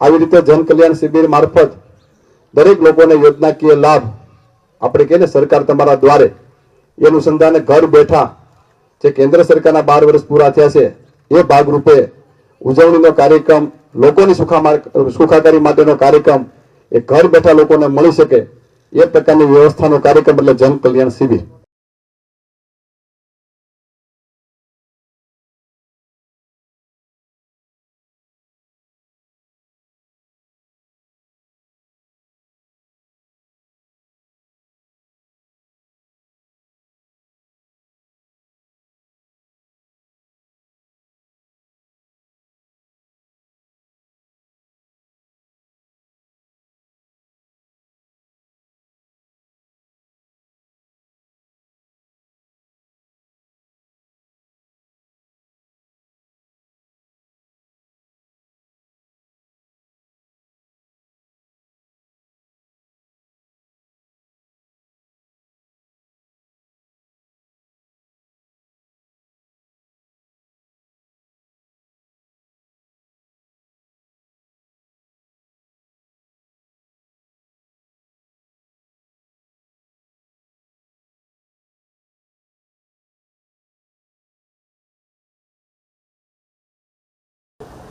આવી રીતે જન કલ્યાણ શિબિર મારફત દરેક લોકોને યોજનાકીય લાભ આપણે કહીએ ને સરકાર તમારા દ્વારે એ અનુસંધાને ઘર બેઠા જે કેન્દ્ર સરકારના 12 વર્ષ પૂરા થયા છે એ ભાગરૂપે ઉજવણીનો કાર્યક્રમ લોકોની સુખાકારી માટેનો કાર્યક્રમ એ ઘર બેઠા લોકોને મળી શકે એ પ્રકારની વ્યવસ્થાનો કાર્યક્રમ એટલે જન કલ્યાણ શિબિર।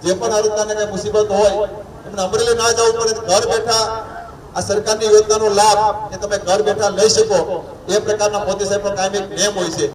જે પણ આ રીતના કઈ મુસીબત હોય એમને અમરેલી ના જવું પડે, ઘર બેઠા આ સરકારની યોજનાનો લાભ એ તમે ઘર બેઠા લઈ શકો એ પ્રકારના મોદી સાહેબનો કાયમી નિયમ હોય છે।